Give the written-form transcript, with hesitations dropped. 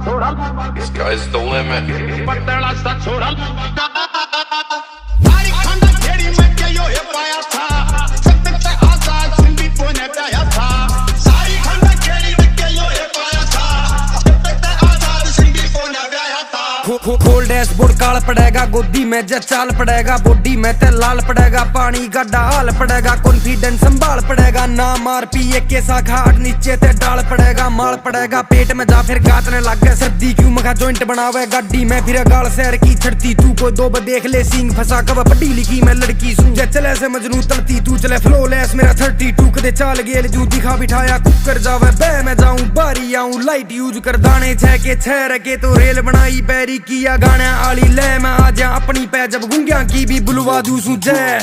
This guy's the limit. खोल dashboard काल पड़ेगा, गोदी में जब चाल पड़ेगा, बॉडी में ते लाल पड़ेगा, पानी गड्ढा हाल पड़ेगा, कॉन्फिडेंस संभाल पड़ेगा, ना मार पिए के साखा नीचे ते डाल पड़ेगा, माल पड़ेगा पेट में जा फिर गातने लग गए, सर्दी क्यों मखा जॉइंट बनावे गाड़ी में फिर गाल शहर की छड़ती, तू को दो देख ले सींग फंसा कब पढ़ी लिखी मैं लड़की सू जे चले से मजनू तलती तू चले फ्लोलेस मेरा 32 कदे चाल गेल जू दिखा बिठाया कुकर जावे बे मैं जाऊं बारी आऊं लाइट यूज कर दाने छह के छह रखे तो रेल बनाई पैरी किया गाने आली ले मैं आ जा अपनी पै जब गुंगिया की भी बुलवा दूं सू जय।